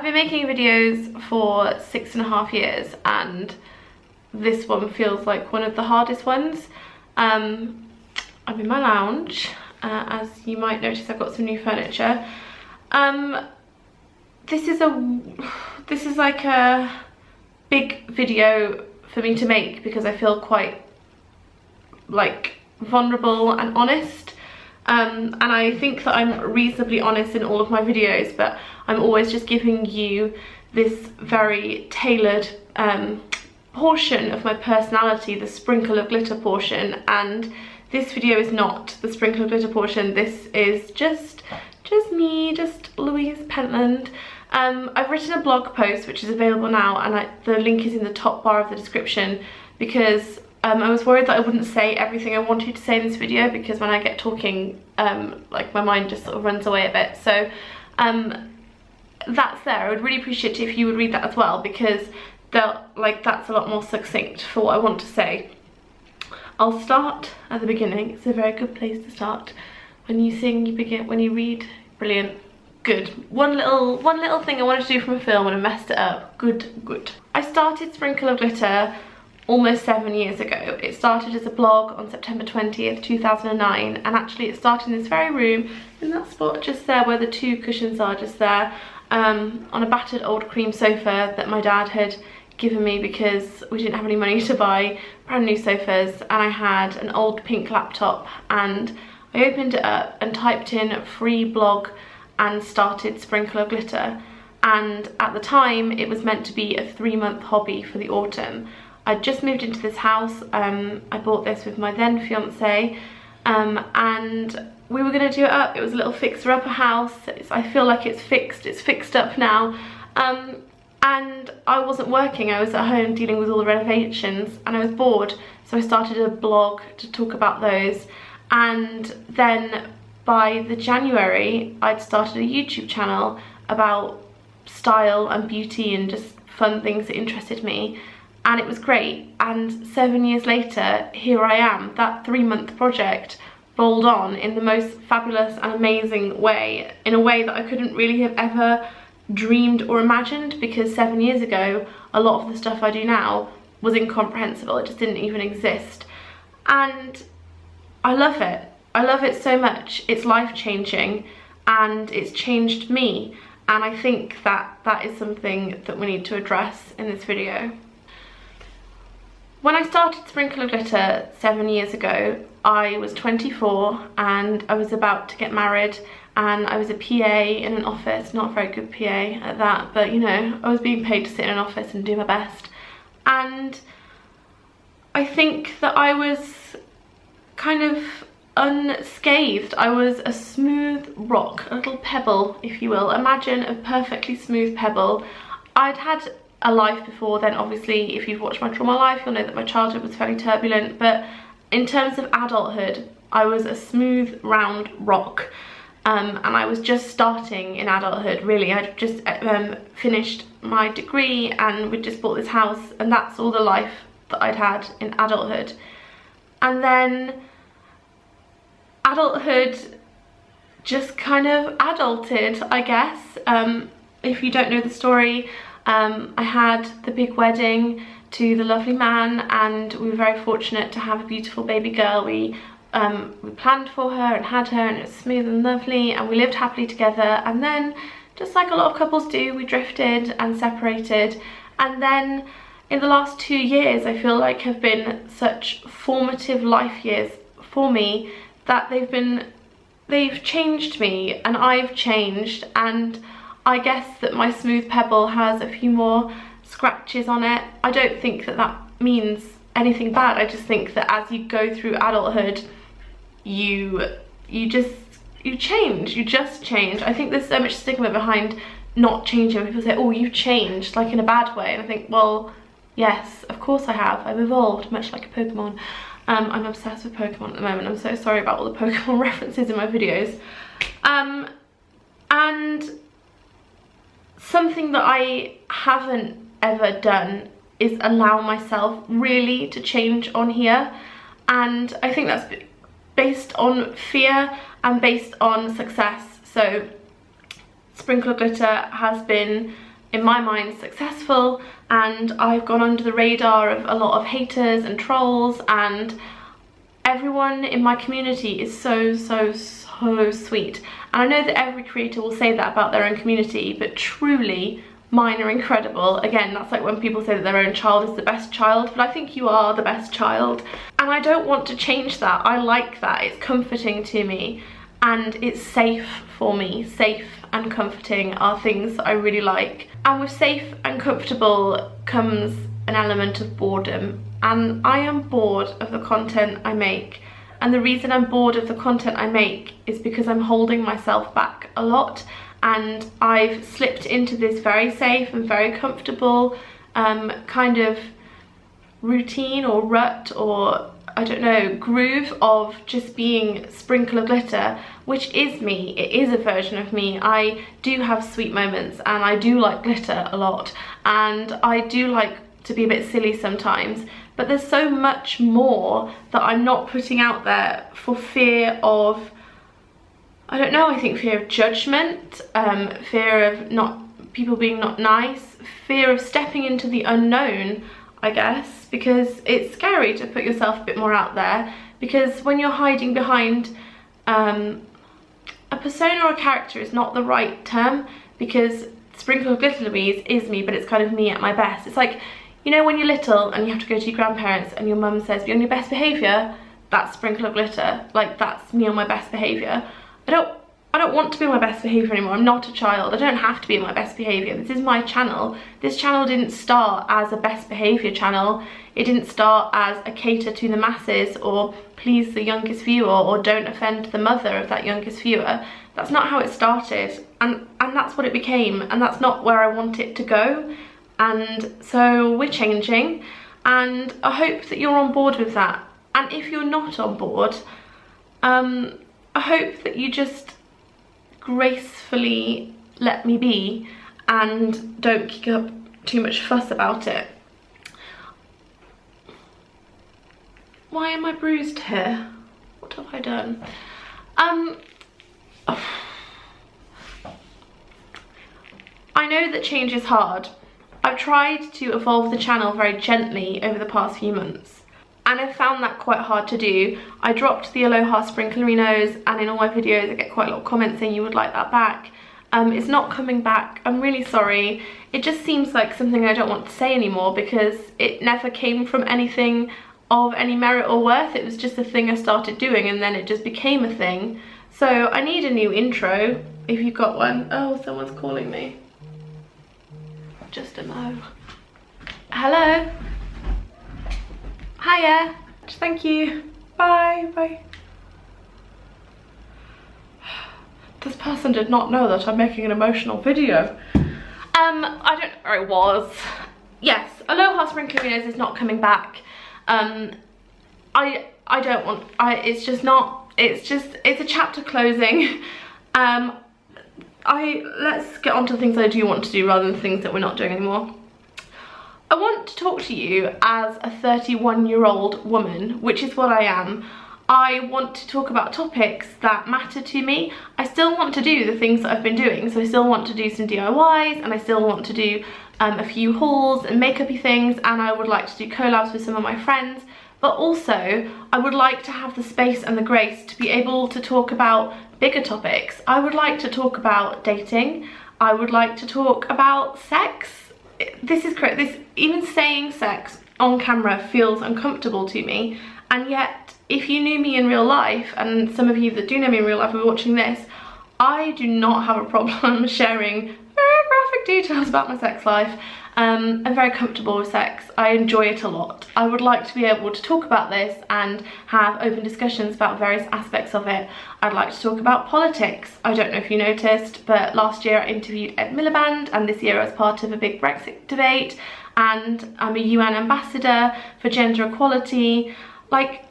been making videos for 6.5 years and this one feels like one of the hardest ones. I'm in my lounge. As you might notice, I've got some new furniture. This is like a big video for me to make because I feel quite like vulnerable and honest. And I think that I'm reasonably honest in all of my videos, but I'm always just giving you this very tailored portion of my personality, the sprinkle of glitter portion, and this video is not the sprinkle of glitter portion. This is just me, just Louise Pentland. I've written a blog post which is available now, and the link is in the top bar of the description, because I was worried that I wouldn't say everything I wanted to say in this video, because when I get talking, like my mind just sort of runs away a bit. So that's there. I would really appreciate it if you would read that as well, because that's a lot more succinct for what I want to say. I'll start at the beginning. It's a very good place to start. When you sing, you begin. When you read, brilliant. Good. One little thing I wanted to do from a film and I messed it up. Good. I started Sprinkle of Glitter almost 7 years ago. It started as a blog on September 20th, 2009, and actually it started in this very room, in that spot just there where the two cushions are, just there, on a battered old cream sofa that my dad had given me because we didn't have any money to buy brand new sofas, and I had an old pink laptop, and I opened it up and typed in free blog and started Sprinkle of Glitter. And at the time it was meant to be a 3-month hobby for the autumn. I'd just moved into this house. I bought this with my then fiance, and we were going to do it up. It was a little fixer-upper house. I feel like it's fixed up now. And I wasn't working. I was at home dealing with all the renovations and I was bored, so I started a blog to talk about those. And then by the January I'd started a YouTube channel about style and beauty and just fun things that interested me, and it was great. And 7 years later, here I am. That 3-month project rolled on in the most fabulous and amazing way, in a way that I couldn't really have ever dreamed or imagined, because 7 years ago a lot of the stuff I do now was incomprehensible. It just didn't even exist, and I love it. I love it so much. It's life-changing and it's changed me, and I think that that is something that we need to address in this video. When I started Sprinkle of Glitter 7 years ago, I was 24 and I was about to get married, and I was a PA in an office, not a very good PA at that, but you know, I was being paid to sit in an office and do my best. And I think that I was kind of unscathed. I was a smooth rock, a little pebble, if you will. Imagine a perfectly smooth pebble. I'd had a life before then, obviously. If you've watched my trauma life, you'll know that my childhood was fairly turbulent, but in terms of adulthood, I was a smooth, round rock. And I was just starting in adulthood, really. I'd just finished my degree and we'd just bought this house, and that's all the life that I'd had in adulthood. And then adulthood just kind of adulted, I guess. If you don't know the story, I had the big wedding to the lovely man, and we were very fortunate to have a beautiful baby girl. We planned for her and had her, and it was smooth and lovely, and we lived happily together. And then, just like a lot of couples do, we drifted and separated. And then in the last 2 years, I feel like have been such formative life years for me, that they've changed me and I've changed. And I guess that my smooth pebble has a few more scratches on it. I don't think that that means anything bad. I just think that as you go through adulthood, you just change. I think there's so much stigma behind not changing. People say, oh, you've changed, like in a bad way. And I think, well, yes, of course I have. I've evolved, much like a Pokemon. I'm obsessed with Pokemon at the moment. I'm so sorry about all the Pokemon references in my videos. And something that I haven't ever done is allow myself really to change on here. And I think that's based on fear and based on success. So Sprinkle of Glitter has been in my mind, successful, and I've gone under the radar of a lot of haters and trolls, and everyone in my community is so sweet. And I know that every creator will say that about their own community, but truly mine are incredible. Again, that's like when people say that their own child is the best child, but I think you are the best child, and I don't want to change that. I like that. It's comforting to me, and it's safe for me. Safe and comforting are things that I really like. And with safe and comfortable comes an element of boredom, and I am bored of the content I make. And the reason I'm bored of the content I make is because I'm holding myself back a lot, and I've slipped into this very safe and very comfortable kind of routine or rut, or I don't know, groove of just being sprinkle of glitter, which is me. It is a version of me. I do have sweet moments, and I do like glitter a lot, and I do like to be a bit silly sometimes, but there's so much more that I'm not putting out there for fear of, I don't know, I think fear of judgment, fear of people being not nice, fear of stepping into the unknown, I guess, because it's scary to put yourself a bit more out there, because when you're hiding behind a persona or a character is not the right term, because Sprinkle of Glitter Louise is me, but it's kind of me at my best. It's like, you know, when you're little and you have to go to your grandparents and your mum says, be on your best behaviour, that's Sprinkle of Glitter, like that's me on my best behaviour. I don't want to be on my best behaviour anymore. I'm not a child. I don't have to be on my best behaviour. This is my channel. This channel didn't start as a best behaviour channel. It didn't start as a cater to the masses or please the youngest viewer or don't offend the mother of that youngest viewer. That's not how it started, and that's what it became, and that's not where I want it to go. And so we're changing, and I hope that you're on board with that. And if you're not on board, I hope that you just gracefully let me be and don't kick up too much fuss about it. Why am I bruised here? What have I done? I know that change is hard. I've tried to evolve the channel very gently over the past few months, and I've found that quite hard to do. I dropped the Aloha sprinklery and in all my videos I get quite a lot of comments saying you would like that back. It's not coming back. I'm really sorry. It just seems like something I don't want to say anymore, because it never came from anything of any merit or worth. It was just a thing I started doing, and then it just became a thing. So I need a new intro, if you've got one. Oh, someone's calling me. Just a mo. Hello. Hiya. Thank you. Bye. Bye. This person did not know that I'm making an emotional video. I was. Yes, Aloha Sprinkly is not coming back. I don't want, it's just not, it's a chapter closing. Let's get on to the things I do want to do rather than things that we're not doing anymore. I want to talk to you as a 31-year-old woman, which is what I am. I want to talk about topics that matter to me. I still want to do the things that I've been doing, so I still want to do some DIYs, and I still want to do a few hauls and makeup-y things, and I would like to do collabs with some of my friends, but also I would like to have the space and the grace to be able to talk about bigger topics. I would like to talk about dating. I would like to talk about sex. This is correct. Even saying sex on camera feels uncomfortable to me, and yet if you knew me in real life, and some of you that do know me in real life are watching this, I do not have a problem sharing very graphic details about my sex life. I'm very comfortable with sex. I enjoy it a lot. I would like to be able to talk about this and have open discussions about various aspects of it. I'd like to talk about politics. I don't know if you noticed, but last year I interviewed Ed Miliband, and this year I was part of a big Brexit debate, and I'm a UN ambassador for gender equality. Like,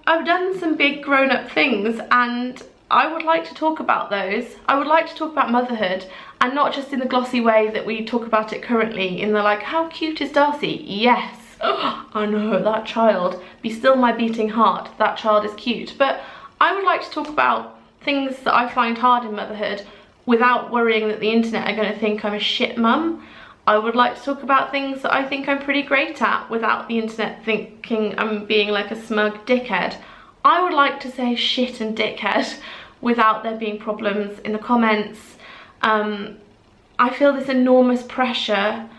I've done some big grown-up things, and I would like to talk about those. I would like to talk about motherhood, and not just in the glossy way that we talk about it currently, in the like, how cute is Darcy? Yes. Oh, I know, that child. Be still my beating heart. That child is cute. But I would like to talk about things that I find hard in motherhood without worrying that the internet are going to think I'm a shit mum. I would like to talk about things that I think I'm pretty great at without the internet thinking I'm being like a smug dickhead. I would like to say shit and dickhead without there being problems in the comments. I feel this enormous pressure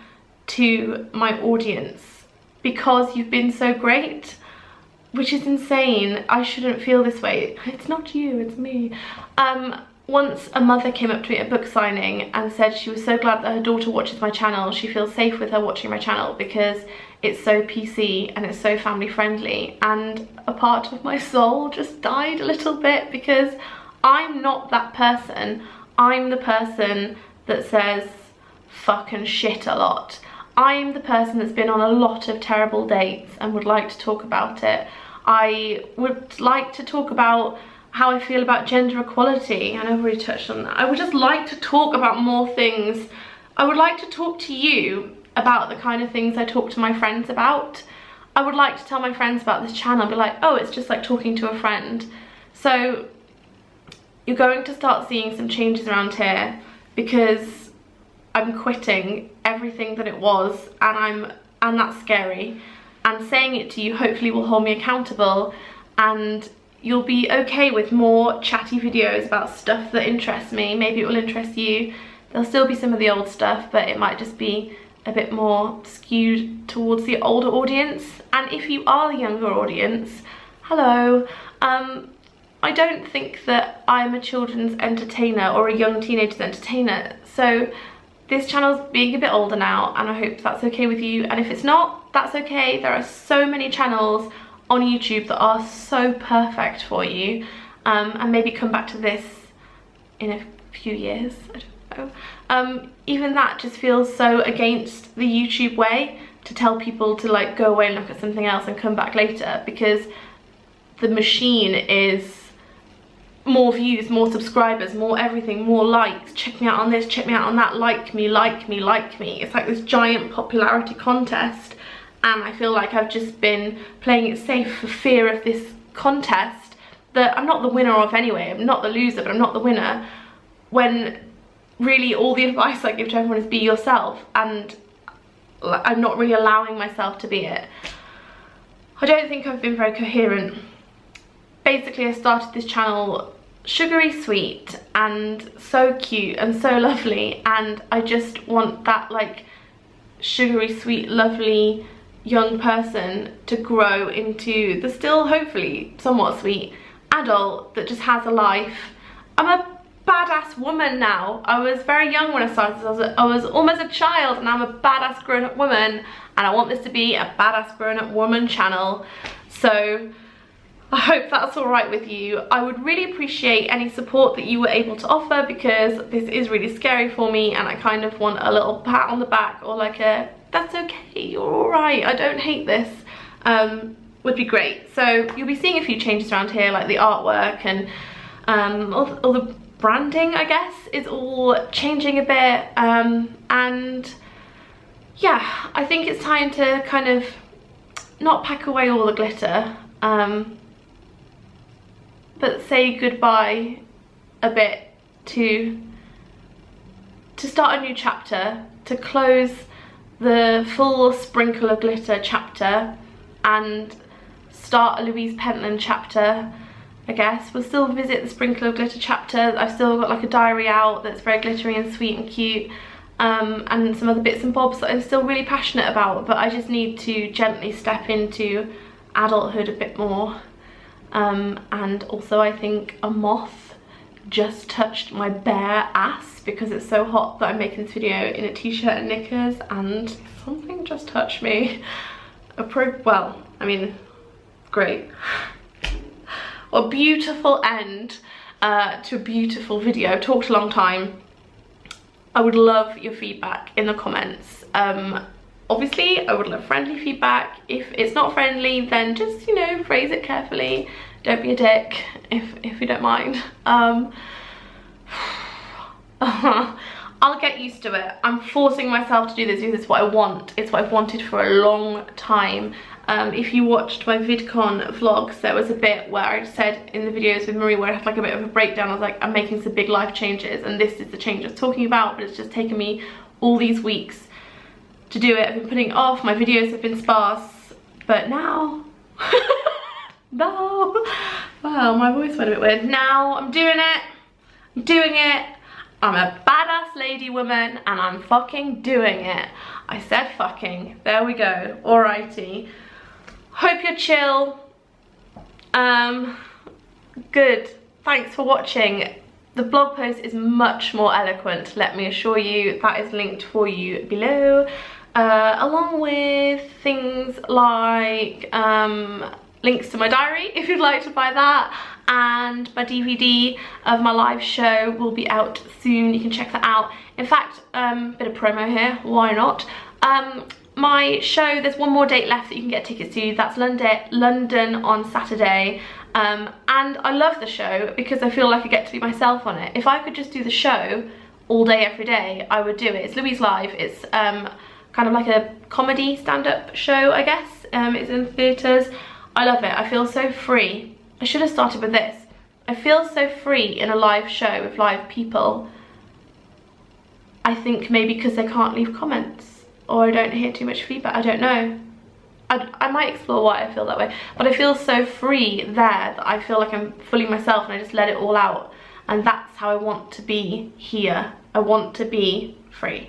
to my audience because you've been so great, which is insane. I shouldn't feel this way. It's not you, it's me. Once a mother came up to me at a book signing and said she was so glad that her daughter watches my channel. She feels safe with her watching my channel because it's so PC and it's so family friendly, and a part of my soul just died a little bit because I'm not that person. I'm the person that says fuck and shit a lot. I'm the person that's been on a lot of terrible dates and would like to talk about it. I would like to talk about how I feel about gender equality, and I've already touched on that. I would just like to talk about more things. I would like to talk to you about the kind of things I talk to my friends about. I would like to tell my friends about this channel and be like, oh, it's just like talking to a friend. So you're going to start seeing some changes around here because I'm quitting everything that it was, and that's scary. And saying it to you hopefully will hold me accountable, and you'll be okay with more chatty videos about stuff that interests me. Maybe it will interest you. There'll still be some of the old stuff, but it might just be a bit more skewed towards the older audience. And if you are the younger audience, hello. I don't think that I'm a children's entertainer or a young teenager's entertainer. So this channel's being a bit older now, and I hope that's okay with you. And if it's not, that's okay. There are so many channels on YouTube that are so perfect for you, and maybe come back to this in a few years, I don't know. Even that just feels so against the YouTube way, to tell people to like go away and look at something else and come back later, because the machine is more views, more subscribers, more everything, more likes, check me out on this, check me out on that, like me, like me, like me. It's like this giant popularity contest, and I feel like I've just been playing it safe for fear of this contest that I'm not the winner of anyway. I'm not the loser, but I'm not the winner, when really all the advice I give to everyone is be yourself, and I'm not really allowing myself to be it. I don't think I've been very coherent. Basically, I started this channel sugary sweet and so cute and so lovely, and I just want that like sugary sweet lovely young person to grow into the still hopefully somewhat sweet adult that just has a life. I'm a badass woman now. I was very young when I started this. I was almost a child, and I'm a badass grown-up woman, and I want this to be a badass grown-up woman channel. So I hope that's all right with you. I would really appreciate any support that you were able to offer, because this is really scary for me, and I kind of want a little pat on the back, or like a that's okay, you're all right, I don't hate this, would be great. So you'll be seeing a few changes around here, like the artwork and all the branding, I guess, is all changing a bit, and yeah, I think it's time to kind of not pack away all the glitter, but say goodbye a bit to start a new chapter, to close the full sprinkle of glitter chapter and start a LouisePentland chapter, I guess. We'll still visit the sprinkle of glitter chapter. I've still got like a diary out that's very glittery and sweet and cute, and some other bits and bobs that I'm still really passionate about, but I just need to gently step into adulthood a bit more. And also I think a moth just touched my bare ass because it's so hot that I'm making this video in a t-shirt and knickers, and something just touched me. Well, I mean, great. A beautiful end to a beautiful video. I've talked a long time. I would love your feedback in the comments. Obviously, I would love friendly feedback. If it's not friendly, then just, you know, phrase it carefully. Don't be a dick, if you don't mind. I'll get used to it. I'm forcing myself to do this because it's what I want. It's what I've wanted for a long time. If you watched my VidCon vlogs, there was a bit where I said in the videos with Marie where I had like a bit of a breakdown. I was like, I'm making some big life changes, and this is the change I was talking about, but it's just taken me all these weeks to do it. I've been putting it off, my videos have been sparse, but now, no, wow, my voice went a bit weird. Now I'm doing it, I'm doing it. I'm a badass lady woman and I'm fucking doing it. I said fucking, there we go, alrighty. Hope you're chill. Good, thanks for watching. The blog post is much more eloquent, let me assure you. That is linked for you below, along with things like links to my diary if you'd like to buy that, and my DVD of my live show will be out soon. You can check that out. In fact, bit of promo here, why not? My show, there's one more date left that you can get tickets to. That's London on Saturday. And I love the show because I feel like I get to be myself on it. If I could just do the show all day, every day, I would do it. It's Louise Live. It's kind of like a comedy stand-up show, I guess. It's in theatres. I love it. I feel so free. I should have started with this. I feel so free in a live show with live people. I think maybe because they can't leave comments or I don't hear too much feedback. I don't know. I might explore why I feel that way, but I feel so free there that I feel like I'm fully myself and I just let it all out, and that's how I want to be here. I want to be free.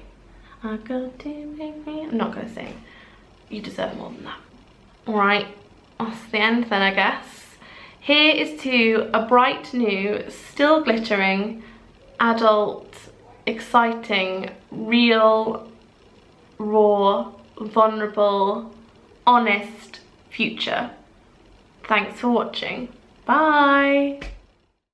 I'm not gonna sing. You deserve more than that. Alright, that's the end then, I guess. Here is to a bright new, still glittering, adult, exciting, real, raw, vulnerable, honest future. Thanks for watching. Bye.